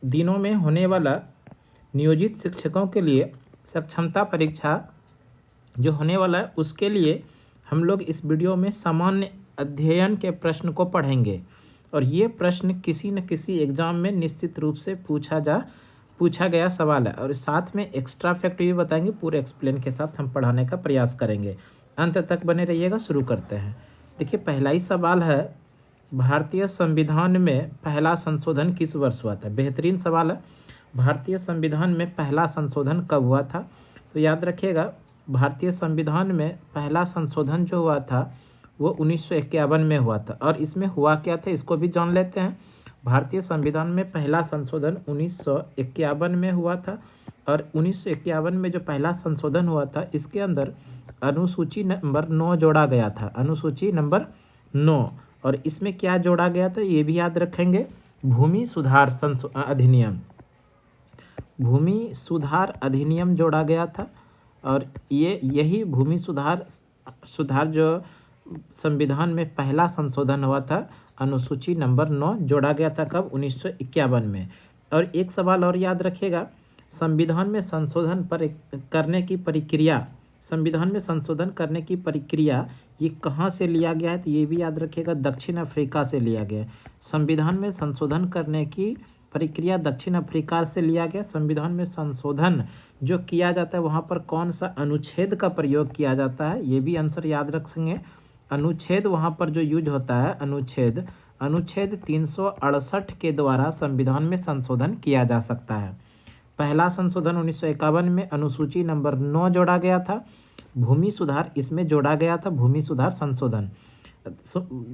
दिनों में होने वाला नियोजित शिक्षकों के लिए सक्षमता परीक्षा जो होने वाला है उसके लिए हम लोग इस वीडियो में सामान्य अध्ययन के प्रश्न को पढ़ेंगे। और ये प्रश्न किसी न किसी एग्ज़ाम में निश्चित रूप से पूछा गया सवाल है। और साथ में एक्स्ट्रा फैक्ट भी बताएंगे, पूरे एक्सप्लेन के साथ हम पढ़ाने का प्रयास करेंगे। अंत तक बने रहिएगा। शुरू करते हैं। देखिए, पहला ही सवाल है, भारतीय संविधान में पहला संशोधन किस वर्ष हुआ था? बेहतरीन सवाल है। भारतीय संविधान में पहला संशोधन कब हुआ था? तो याद रखिएगा, भारतीय संविधान में पहला संशोधन जो हुआ था वो 1951 में हुआ था। और इसमें हुआ क्या था इसको भी जान लेते हैं। भारतीय संविधान में पहला संशोधन 1951 में हुआ था। और 1951 में जो पहला संशोधन हुआ था इसके अंदर अनुसूची नंबर 9 जोड़ा गया था। अनुसूची नंबर 9। और इसमें क्या जोड़ा गया था ये भी याद रखेंगे, भूमि सुधार अधिनियम। भूमि सुधार अधिनियम जोड़ा गया था। और यही भूमि सुधार जो संविधान में पहला संशोधन हुआ था, अनुसूची नंबर 9 जोड़ा गया था कब? 1951 में। और एक सवाल और याद रखिएगा, संविधान में संशोधन करने की प्रक्रिया, संविधान में संशोधन करने की प्रक्रिया ये कहाँ से लिया गया है? तो ये भी याद रखिएगा, दक्षिण अफ्रीका से लिया गया है। संविधान में संशोधन करने की प्रक्रिया दक्षिण अफ्रीका से लिया गया। संविधान में संशोधन जो किया जाता है वहाँ पर कौन सा अनुच्छेद का प्रयोग किया जाता है, ये भी आंसर याद रखेंगे। अनुच्छेद वहाँ पर जो यूज होता है, अनुच्छेद 368 के द्वारा संविधान में संशोधन किया जा सकता है। पहला संशोधन 1951 में अनुसूची नंबर 9 जोड़ा गया था। भूमि सुधार इसमें जोड़ा गया था, भूमि सुधार संशोधन।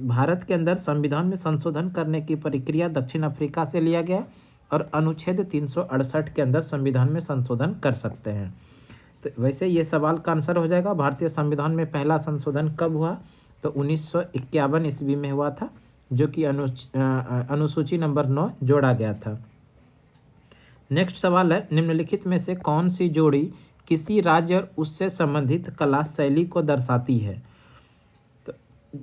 भारत के अंदर संविधान में संशोधन करने की प्रक्रिया दक्षिण अफ्रीका से लिया गया। और अनुच्छेद 368 के अंदर संविधान में संशोधन कर सकते हैं। तो वैसे ये सवाल का आंसर हो जाएगा, भारतीय संविधान में पहला संशोधन कब हुआ? तो 1951 ईस्वी में हुआ था, जो कि अनुसूची नंबर 9 जोड़ा गया था। नेक्स्ट सवाल है, निम्नलिखित में से कौन सी जोड़ी किसी राज्य और उससे संबंधित कला शैली को दर्शाती है? तो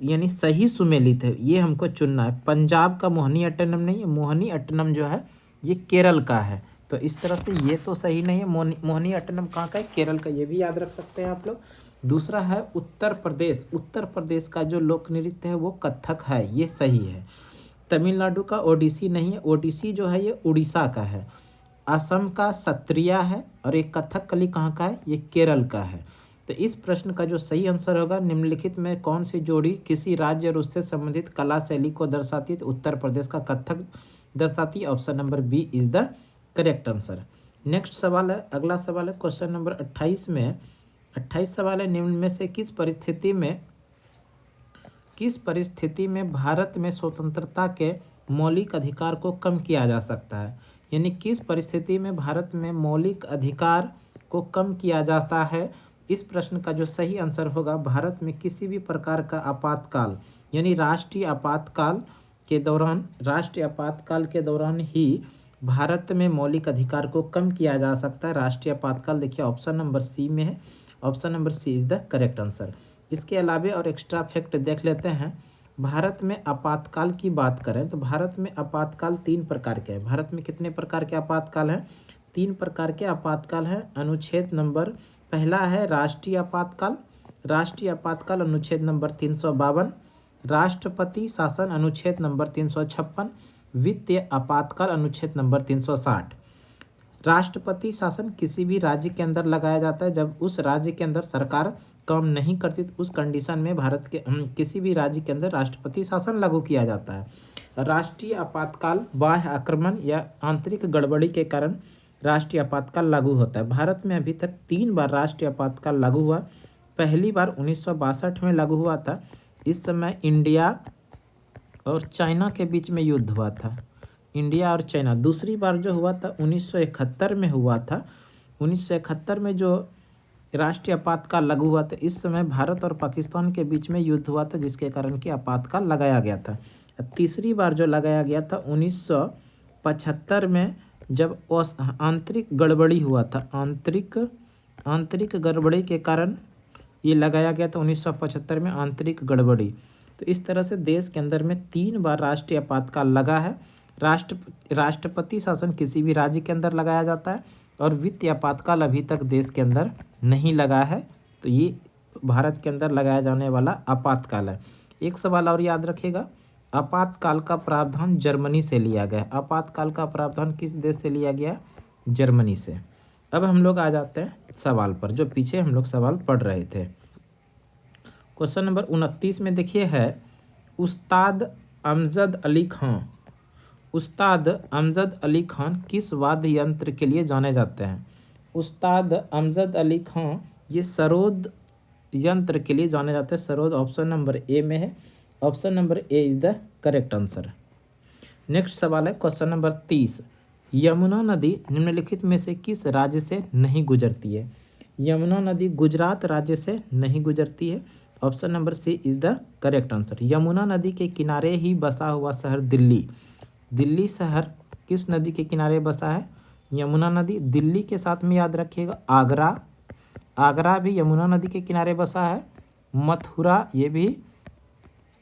यानी सही सुमेलित है, ये हमको चुनना है। पंजाब का मोहिनी अट्टनम नहीं है, मोहिनी अट्टनम जो है ये केरल का है। तो इस तरह से ये तो सही नहीं है। मोहिनी अट्टनम कहाँ का है? केरल का, ये भी याद रख सकते हैं आप लोग। दूसरा है उत्तर प्रदेश, उत्तर प्रदेश का जो लोक नृत्य है वो कथक है, ये सही है। तमिलनाडु का ओडिसी नहीं है, ओडिसी जो है ये उड़ीसा का है। असम का सत्रिया है। और एक कथकली कहाँ का है? ये केरल का है। तो इस प्रश्न का जो सही आंसर होगा, निम्नलिखित में कौन सी जोड़ी किसी राज्य और उससे संबंधित कला शैली को दर्शाती है? तो उत्तर प्रदेश का कथक दर्शाती है। Option number B is the correct answer. Next सवाल है, अगला सवाल है क्वेश्चन नंबर 28 में। 28 सवाल है, निम्न में से किस परिस्थिति में भारत में स्वतंत्रता के मौलिक अधिकार को कम किया जा सकता है? यानी किस परिस्थिति में भारत में मौलिक अधिकार को कम किया जाता है? इस प्रश्न का जो सही आंसर होगा, भारत में किसी भी प्रकार का आपातकाल यानी राष्ट्रीय आपातकाल के दौरान ही भारत में मौलिक अधिकार को कम किया जा सकता है। राष्ट्रीय आपातकाल देखिए ऑप्शन नंबर सी में है। Option number C is the correct answer. इसके अलावा और एक्स्ट्रा फैक्ट देख लेते हैं। भारत में आपातकाल की बात करें तो भारत में आपातकाल 3 प्रकार के हैं। भारत में कितने प्रकार के आपातकाल हैं? 3 प्रकार के आपातकाल हैं। अनुच्छेद नंबर पहला है राष्ट्रीय आपातकाल। राष्ट्रीय आपातकाल अनुच्छेद नंबर 352। राष्ट्रपति शासन अनुच्छेद नंबर 356। वित्तीय आपातकाल अनुच्छेद नंबर 360। राष्ट्रपति शासन किसी भी राज्य के अंदर लगाया जाता है जब उस राज्य के अंदर सरकार काम नहीं करती, तो उस कंडीशन में भारत के किसी भी राज्य के अंदर राष्ट्रपति शासन लागू किया जाता है। राष्ट्रीय आपातकाल बाह्य आक्रमण या आंतरिक गड़बड़ी के कारण राष्ट्रीय आपातकाल लागू होता है। भारत में अभी तक 3 बार राष्ट्रीय आपातकाल लागू हुआ। पहली बार 1962 में लागू हुआ था। इस समय इंडिया और चाइना के बीच में युद्ध हुआ था, इंडिया और चाइना। दूसरी बार जो हुआ था 1971 में हुआ था। 1971 में जो राष्ट्रीय आपातकाल लागू हुआ था, इस समय भारत और पाकिस्तान के बीच में युद्ध हुआ था, जिसके कारण कि आपातकाल लगाया गया था। तीसरी बार जो लगाया गया था 1975 में, जब आंतरिक गड़बड़ी हुआ था। आंतरिक गड़बड़ी के कारण ये लगाया गया था 1975 में, आंतरिक गड़बड़ी। तो इस तरह से देश के अंदर में 3 बार राष्ट्रीय आपातकाल लगा है। राष्ट्रपति शासन किसी भी राज्य के अंदर लगाया जाता है और वित्तीय आपातकाल अभी तक देश के अंदर नहीं लगा है, तो ये भारत के अंदर लगाया जाने वाला आपातकाल है। एक सवाल और याद रखिएगा, आपातकाल का प्रावधान जर्मनी से लिया गया। आपातकाल का प्रावधान किस देश से लिया गया? जर्मनी से। अब हम लोग आ जाते हैं सवाल पर, जो पीछे हम लोग सवाल पढ़ रहे थे। क्वेश्चन नंबर 29 में देखिए है, उस्ताद अमजद अली खां। उस्ताद अमजद अली खान किस वाद्य यंत्र के लिए जाने जाते हैं? उस्ताद अमजद अली खां ये सरोद यंत्र के लिए जाने जाते हैं। सरोद ऑप्शन नंबर ए में है। Option number A is the correct answer. Next सवाल है क्वेश्चन नंबर 30, यमुना नदी निम्नलिखित में से किस राज्य से नहीं गुजरती है? यमुना नदी गुजरात राज्य से नहीं गुजरती है। Option number C is the correct answer. Yamuna नदी के किनारे ही बसा हुआ शहर दिल्ली। दिल्ली शहर किस नदी के किनारे बसा है? यमुना नदी। दिल्ली के साथ में याद रखिएगा आगरा, आगरा भी यमुना नदी के किनारे बसा है। मथुरा ये भी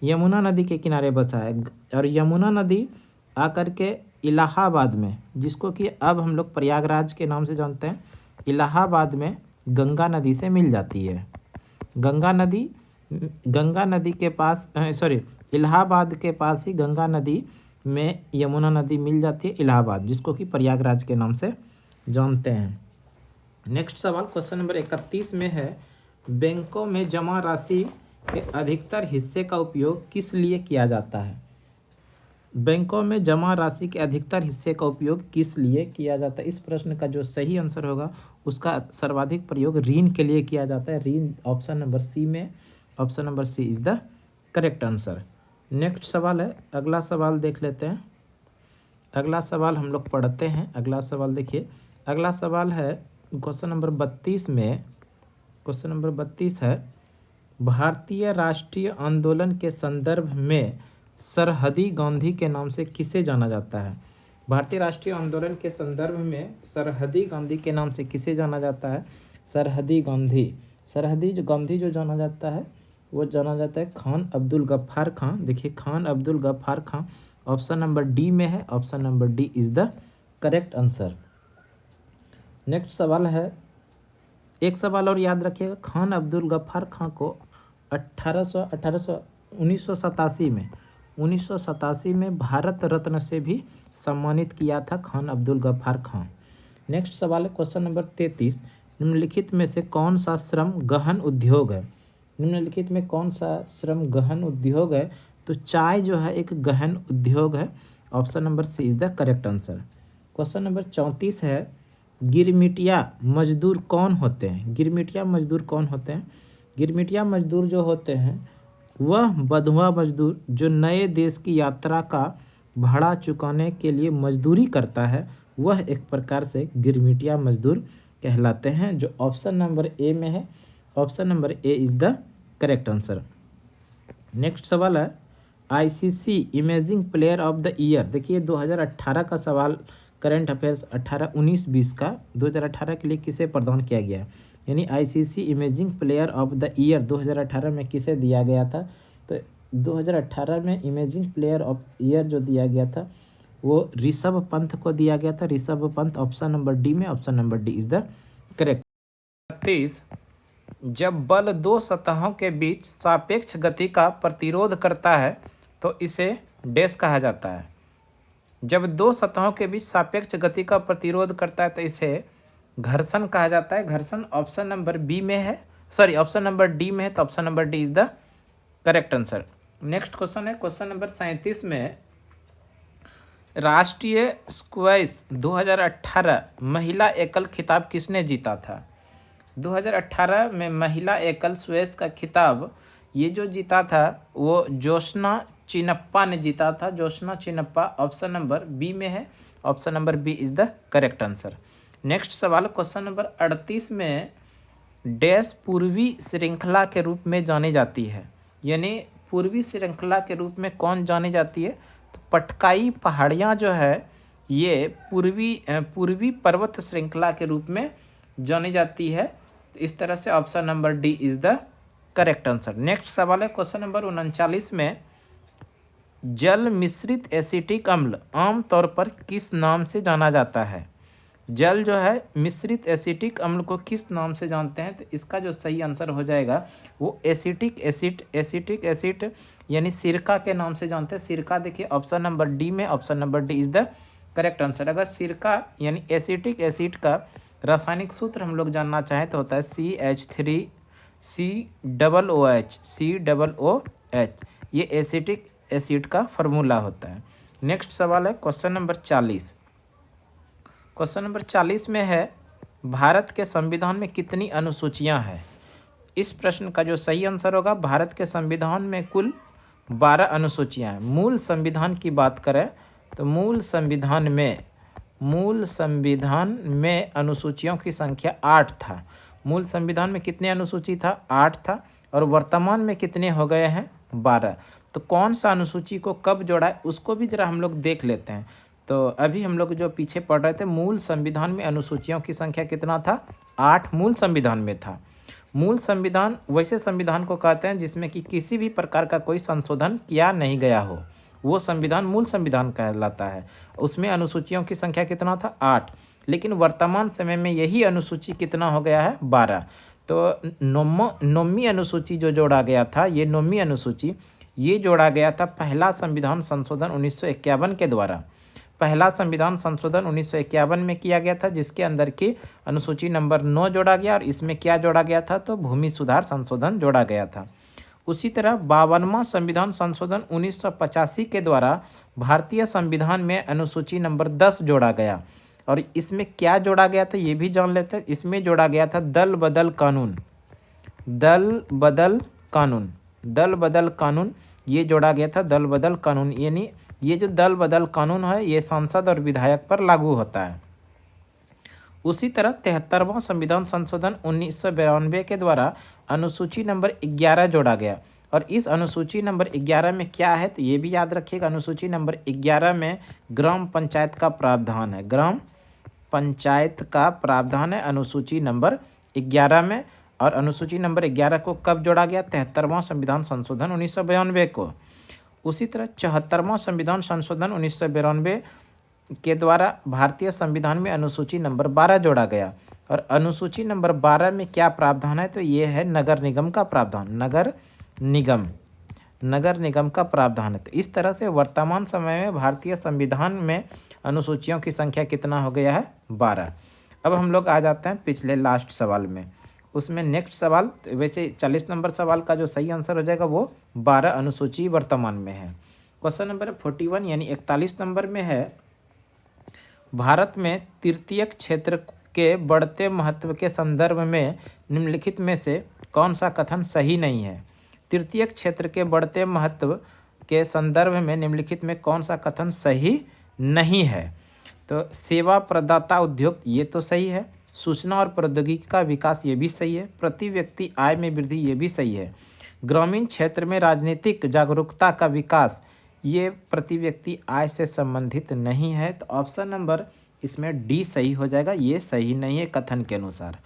यमुना नदी के किनारे बसा है। और यमुना नदी आकर के इलाहाबाद में, जिसको कि अब हम लोग प्रयागराज के नाम से जानते हैं, इलाहाबाद में गंगा नदी से मिल जाती है। गंगा नदी के पास इलाहाबाद के पास ही गंगा नदी में यमुना नदी मिल जाती है, इलाहाबाद, जिसको कि प्रयागराज के नाम से जानते हैं। नेक्स्ट सवाल क्वेश्चन नंबर 31 में है, बैंकों में जमा राशि के अधिकतर हिस्से का उपयोग किस लिए किया जाता है? बैंकों में जमा राशि के अधिकतर हिस्से का उपयोग किस लिए किया जाता है? इस प्रश्न का जो सही आंसर होगा उसका सर्वाधिक प्रयोग ऋण के लिए किया जाता है। ऋण ऑप्शन नंबर सी में। Option number C is the correct answer. Next सवाल है, अगला सवाल देख लेते हैं। अगला सवाल हम लोग पढ़ते हैं। अगला सवाल देखिए, अगला सवाल है क्वेश्चन नंबर 32 में। क्वेश्चन नंबर 32 है, भारतीय राष्ट्रीय आंदोलन के संदर्भ में सरहदी गांधी के नाम से किसे जाना जाता है? भारतीय राष्ट्रीय आंदोलन के संदर्भ में सरहदी गांधी के नाम से किसे जाना जाता है? सरहदी गांधी। सरहदी जो गांधी जो जाना जाता है वो जाना जाता है खान अब्दुल गफ्फार खां। देखिए खान अब्दुल गफ्फार खां ऑप्शन नंबर डी में है। Option number D is the correct answer. Next सवाल है, एक सवाल और याद रखिएगा, खान अब्दुल गफ्फार खां को 1987 में भारत रत्न से भी सम्मानित किया था खान अब्दुल गफ्फार खां। नेक्स्ट सवाल है क्वेश्चन नंबर 33, निम्नलिखित में से कौन सा श्रम गहन उद्योग है? निम्नलिखित में कौन सा श्रम गहन उद्योग है? तो चाय जो है एक गहन उद्योग है। Option number C is the correct answer. Question number 34 है, गिरमिटिया मजदूर कौन होते हैं? गिरमिटिया मजदूर कौन होते हैं? गिरमिटिया मजदूर जो होते हैं वह बंधुआ मजदूर जो नए देश की यात्रा का भाड़ा चुकाने के लिए मजदूरी करता है, वह एक प्रकार से गिरमिटिया मजदूर कहलाते हैं, जो ऑप्शन नंबर ए में है। Option number A is the correct answer. Next सवाल है, ICC imaging player of the year. देखिए 2018 का सवाल, करंट अफेयर्स 18-19-20 का 2018 के लिए किसे प्रदान किया गया है? यानी ICC imaging player of the year 2018 में किसे दिया गया था? तो 2018 में इमेजिंग प्लेयर ऑफ ईयर जो दिया गया था वो ऋषभ पंत को दिया गया था। Rishabh Pant option number D में। Option number D is the correct. 36, जब बल दो सतहों के बीच सापेक्ष गति का प्रतिरोध करता है तो इसे डैश कहा जाता है। जब दो सतहों के बीच सापेक्ष गति का प्रतिरोध करता है तो इसे घर्षण कहा जाता है। घर्षण ऑप्शन नंबर बी में है, ऑप्शन नंबर डी में है, तो option number D is the correct answer. Next question है क्वेश्चन नंबर 37 में, राष्ट्रीय स्क्वैश 2018 महिला एकल खिताब किसने जीता था? 2018 में महिला एकल स्क्वैश का खिताब ये जो जीता था वो जोशना चिनप्पा ने जीता था। Joshna Chinappa option number B में है। Option number B is the correct answer. Next सवाल क्वेश्चन नंबर 38 में, डैश पूर्वी श्रृंखला के रूप में जानी जाती है। यानी पूर्वी श्रृंखला के रूप में कौन जानी जाती है? तो पटकाई पहाड़ियाँ जो है ये पूर्वी पर्वत श्रृंखला के रूप में जानी जाती है। तो इस तरह से option number D is the correct answer. Next सवाल है क्वेश्चन नंबर 39 में, जल मिश्रित एसिटिक अम्ल आमतौर पर किस नाम से जाना जाता है? जल जो है मिश्रित एसिटिक अम्ल को किस नाम से जानते हैं? तो इसका जो सही आंसर हो जाएगा वो एसिटिक एसिड यानी सिरका के नाम से जानते हैं। सिरका देखिए ऑप्शन नंबर डी में, option number D is the correct answer. अगर सिरका यानी एसिटिक एसिड का रासायनिक सूत्र हम लोग जानना चाहें तो होता है CH3COOH। ये एसिटिक एसिड का फार्मूला होता है। नेक्स्ट सवाल है क्वेश्चन नंबर 40। क्वेश्चन नंबर 40 में है भारत के संविधान में कितनी अनुसूचियां हैं? इस प्रश्न का जो सही आंसर होगा भारत के संविधान में कुल 12 अनुसूचियां हैं। मूल संविधान की बात करें तो मूल संविधान में अनुसूचियों की संख्या 8 था। मूल संविधान में कितने अनुसूची था? 8 था। और वर्तमान में कितने हो गए हैं? 12। तो कौन सा अनुसूची को कब जोड़ा है उसको भी जरा हम लोग देख लेते हैं। तो अभी हम लोग जो पीछे पढ़ रहे थे मूल संविधान में अनुसूचियों की संख्या कितना था? 8 मूल संविधान में था। मूल संविधान वैसे संविधान को कहते हैं जिसमें कि किसी भी प्रकार का कोई संशोधन किया नहीं गया हो, वो संविधान मूल संविधान कहलाता है। उसमें अनुसूचियों की संख्या कितना था? 8। लेकिन वर्तमान समय में यही अनुसूची कितना हो गया है? 12। तो नौवीं अनुसूची जो जोड़ा गया था, ये नौवीं अनुसूची ये जोड़ा गया था पहला संविधान संशोधन 1951 के द्वारा। पहला संविधान संशोधन 1951 में किया गया था, जिसके अंदर की अनुसूची नंबर 9 जोड़ा गया और इसमें क्या जोड़ा गया था? तो भूमि सुधार संशोधन जोड़ा गया था। उसी तरह 52वां संविधान संशोधन 1985 के द्वारा भारतीय संविधान में अनुसूची नंबर 10 जोड़ा गया और इसमें क्या जोड़ा गया था ये भी जान लेते हैं। इसमें जोड़ा गया था दल बदल कानून ये जोड़ा गया था। दल बदल कानून यानी ये जो दल बदल कानून है ये सांसद और विधायक पर लागू होता है। उसी तरह 73वां संविधान संशोधन 1992 के द्वारा अनुसूची नंबर 11 जोड़ा गया और इस अनुसूची नंबर 11 में क्या है तो ये भी याद रखिएगा। अनुसूची नंबर 11 में ग्राम पंचायत का प्रावधान है। ग्राम पंचायत का प्रावधान है अनुसूची नंबर 11 में। और अनुसूची नंबर 11 को कब जोड़ा गया? 73वां संविधान संशोधन 1992 को। उसी तरह 74वां संविधान संशोधन 1992 के द्वारा भारतीय संविधान में अनुसूची नंबर 12 जोड़ा गया और अनुसूची नंबर 12 में क्या प्रावधान है तो ये है नगर निगम का प्रावधान। नगर निगम का प्रावधान है। तो इस तरह से वर्तमान समय में भारतीय संविधान में अनुसूचियों की संख्या कितना हो गया है? 12। अब हम लोग आ जाते हैं पिछले लास्ट सवाल में। उसमें नेक्स्ट सवाल वैसे 40 नंबर सवाल का जो सही आंसर हो जाएगा वो 12 अनुसूची वर्तमान में है। क्वेश्चन नंबर 41 यानी 41 नंबर में है भारत में तृतीयक क्षेत्र के बढ़ते महत्व के संदर्भ में निम्नलिखित में से कौन सा कथन सही नहीं है? तृतीयक क्षेत्र के बढ़ते महत्व के संदर्भ में निम्नलिखित में कौन सा कथन सही नहीं है? तो सेवा प्रदाता उद्योग ये तो सही है। सूचना और प्रौद्योगिकी का विकास ये भी सही है। प्रति व्यक्ति आय में वृद्धि ये भी सही है। ग्रामीण क्षेत्र में राजनीतिक जागरूकता का विकास ये प्रति व्यक्ति आय से संबंधित नहीं है। तो ऑप्शन नंबर इसमें डी सही हो जाएगा, ये सही नहीं है कथन के अनुसार।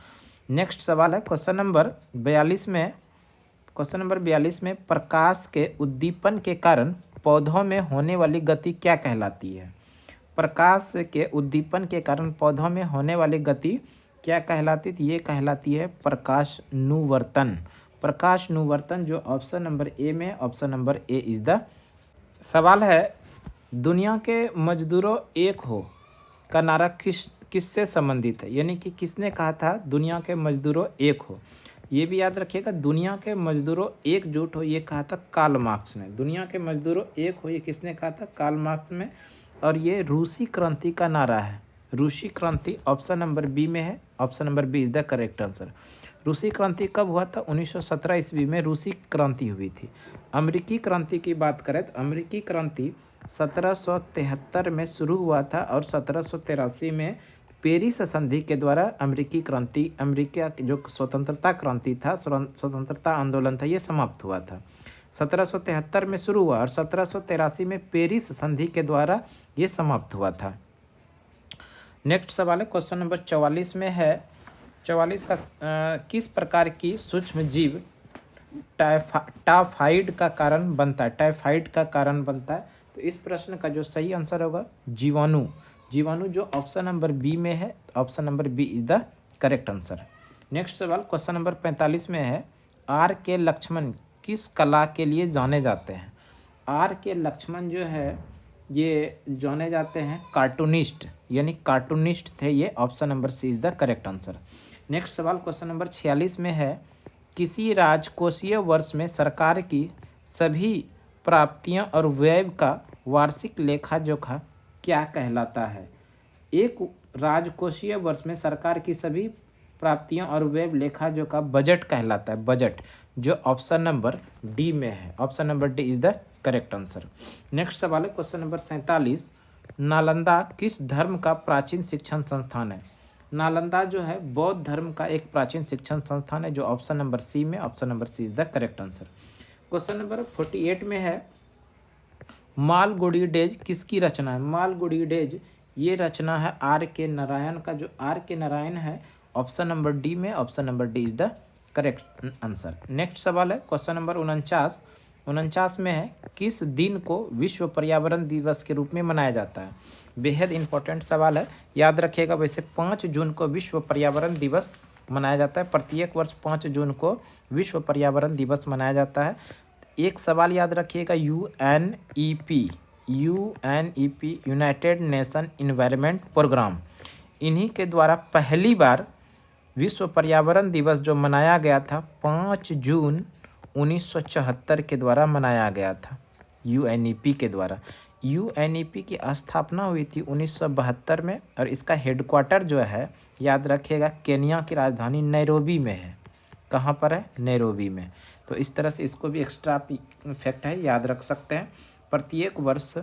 नेक्स्ट सवाल है क्वेश्चन नंबर 42 में प्रकाश के उद्दीपन के कारण पौधों में होने वाली गति क्या कहलाती है? प्रकाश के उद्दीपन के कारण पौधों में होने वाली गति क्या कहलाती है? ये कहलाती है प्रकाशनुवर्तन जो ऑप्शन नंबर ए में, option number A is the. सवाल है दुनिया के मजदूरों एक हो का नारा किससे संबंधित है? यानी कि किसने कहा था दुनिया के मजदूरों एक हो? ये भी याद रखिएगा दुनिया के मजदूरों एकजुट हो ये कहा था कार्ल मार्क्स ने। दुनिया के मजदूरों एक हो ये किसने कहा था? कार्ल मार्क्स में। और ये रूसी क्रांति का नारा है। रूसी क्रांति ऑप्शन नंबर बी में है, option number B is the correct answer. रूसी क्रांति कब हुआ था? 1917 ईस्वी में रूसी क्रांति हुई थी। अमेरिकी क्रांति की बात करें तो अमेरिकी क्रांति 1773 में शुरू हुआ था और 1783 में पेरिस संधि के द्वारा अमेरिकी क्रांति, अमेरिका जो स्वतंत्रता क्रांति था, स्वतंत्रता आंदोलन था, ये समाप्त हुआ था। 1773 में शुरू हुआ और 1783 में पेरिस संधि के द्वारा ये समाप्त हुआ था। नेक्स्ट सवाल है क्वेश्चन नंबर 44 में है 44 का किस प्रकार की सूक्ष्म जीव टाइफाइड का कारण बनता है, टाइफाइड का कारण बनता है। तो इस प्रश्न का जो सही आंसर होगा जीवाणु, जीवाणु जो ऑप्शन नंबर बी में है, option number B is the correct answer. Next सवाल क्वेश्चन नंबर 45 में है, आर के लक्ष्मण किस कला के लिए जाने जाते हैं? आर के लक्ष्मण जो है ये जाने जाते हैं कार्टूनिस्ट, यानी कार्टूनिस्ट थे ये, option number C is the correct answer. Next सवाल क्वेश्चन नंबर 46 में है, किसी राजकोषीय वर्ष में सरकार की सभी प्राप्तियां और व्यय का वार्षिक लेखा जोखा क्या कहलाता है? एक राजकोषीय वर्ष में सरकार की सभी प्राप्तियां और व्यय लेखा जोखा बजट कहलाता है, बजट, जो ऑप्शन नंबर डी में है, option number D is the correct answer. Next सवाल है क्वेश्चन नंबर 47, नालंदा किस धर्म का प्राचीन शिक्षण संस्थान है? नालंदा जो है बौद्ध धर्म का एक प्राचीन शिक्षण संस्थान है, जो ऑप्शन नंबर सी में, option number C is the correct answer. Question number 48 में है, मालगुडी डेज किसकी रचना है? मालगुडी डेज ये रचना है आर के नारायण का, जो आर के नारायण है, ऑप्शन नंबर डी में, option number D is the correct answer. Next सवाल है क्वेश्चन नंबर 49 में है, किस दिन को विश्व पर्यावरण दिवस के रूप में मनाया जाता है? बेहद इंपॉर्टेंट सवाल है, याद रखिएगा। वैसे 5 जून को विश्व पर्यावरण दिवस मनाया जाता है, प्रत्येक वर्ष 5 जून को विश्व पर्यावरण दिवस मनाया जाता है। एक सवाल याद रखिएगा, UNEP, United Nation environment programme, इन्हीं के द्वारा पहली बार विश्व पर्यावरण दिवस जो मनाया गया था 5 जून 1974 के द्वारा मनाया गया था, यूएनईपी के द्वारा। यूएनईपी की स्थापना हुई थी 1972 में, और इसका हेडक्वार्टर जो है याद रखिएगा केनिया की राजधानी नैरोबी में है। कहाँ पर है? नैरोबी में। तो इस तरह से इसको भी एक्स्ट्रा फैक्ट है, याद रख सकते हैं। प्रत्येक वर्ष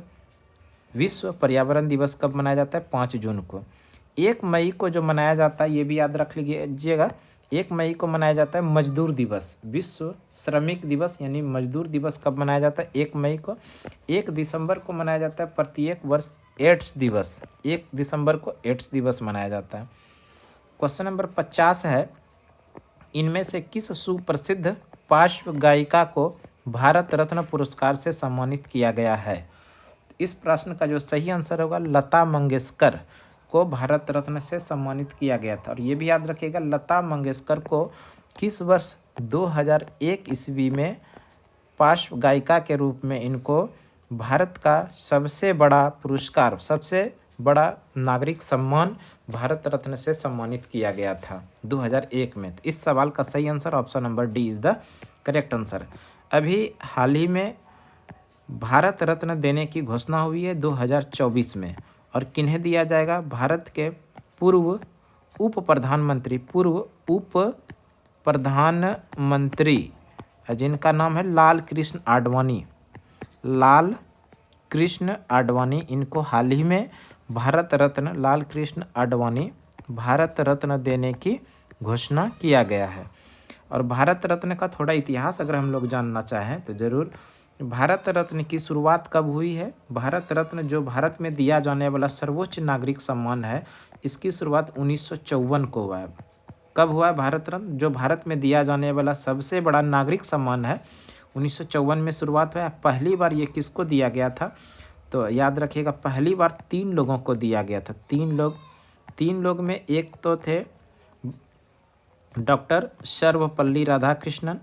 विश्व पर्यावरण दिवस कब मनाया जाता है? 5 जून को। 1 मई को जो मनाया जाता है, ये भी याद रख लीजिएगा, 1 मई को मनाया जाता है मजदूर दिवस, विश्व श्रमिक दिवस, यानी मजदूर दिवस कब मनाया जाता है? 1 मई को। 1 दिसंबर को मनाया जाता है प्रत्येक वर्ष एड्स दिवस, 1 दिसंबर को एड्स दिवस मनाया जाता है। क्वेश्चन नंबर 50 है, इनमें से किस सुप्रसिद्ध पार्श्व गायिका को भारत रत्न पुरस्कार से सम्मानित किया गया है? इस प्रश्न का जो सही आंसर होगा, लता मंगेशकर को भारत रत्न से सम्मानित किया गया था। और ये भी याद रखिएगा, लता मंगेशकर को किस वर्ष 2001 ईस्वी में पार्श्व गायिका के रूप में इनको भारत का सबसे बड़ा पुरस्कार, सबसे बड़ा नागरिक सम्मान भारत रत्न से सम्मानित किया गया था 2001 में। तो इस सवाल का सही answer option number D is the correct answer. अभी हाल ही में भारत रत्न देने की घोषणा हुई है 2024 में, और किन्हें दिया जाएगा? भारत के पूर्व उप प्रधानमंत्री जिनका नाम है लाल कृष्ण आडवाणी, लाल कृष्ण आडवाणी, इनको हाल ही में भारत रत्न, लाल कृष्ण आडवाणी भारत रत्न देने की घोषणा किया गया है। और भारत रत्न का थोड़ा इतिहास अगर हम लोग जानना चाहें तो ज़रूर, भारत रत्न की शुरुआत कब हुई है? भारत रत्न जो भारत में दिया जाने वाला सर्वोच्च नागरिक सम्मान है, इसकी शुरुआत 1954 को हुआ है। कब हुआ है भारत रत्न? जो भारत में दिया जाने वाला सबसे बड़ा नागरिक सम्मान है, 1954 में शुरुआत हुआ। पहली बार ये किसको दिया गया था? तो याद रखिएगा, पहली बार 3 लोगों को दिया गया था। 3 लोग में एक तो थे डॉक्टर सर्वपल्ली राधाकृष्णन,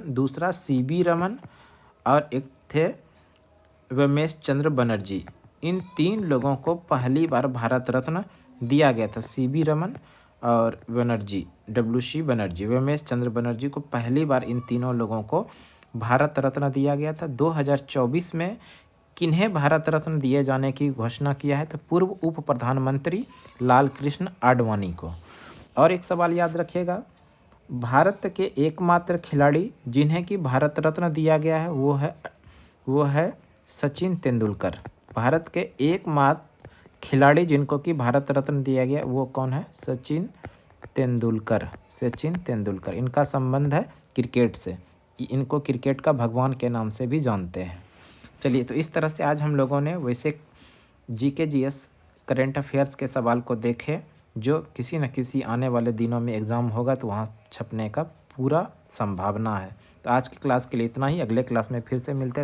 दूसरा CB रमन, और एक थे रमेश चंद्र बनर्जी। इन 3 लोगों को पहली बार भारत रत्न दिया गया था। CB रमन और बनर्जी, WC बनर्जी, रमेश चंद्र बनर्जी को पहली बार इन तीनों लोगों को भारत रत्न दिया गया था। 2024 में किन्हें भारत रत्न दिए जाने की घोषणा किया है? तो पूर्व उप प्रधानमंत्री लाल कृष्ण आडवाणी को। और एक सवाल याद रखिएगा, भारत के एकमात्र खिलाड़ी जिन्हें कि भारत रत्न दिया गया है वो है सचिन तेंदुलकर। भारत के एकमात्र खिलाड़ी जिनको कि भारत रत्न दिया गया वो कौन है? सचिन तेंदुलकर। इनका संबंध है क्रिकेट से, इनको क्रिकेट का भगवान के नाम से भी जानते हैं। चलिए, तो इस तरह से आज हम लोगों ने वैसे GK GS करेंट अफेयर्स के सवाल को देखे, जो किसी न किसी आने वाले दिनों में एग्ज़ाम होगा तो वहाँ छपने का पूरा संभावना है। तो आज की क्लास के लिए इतना ही, अगले क्लास में फिर से मिलते हैं।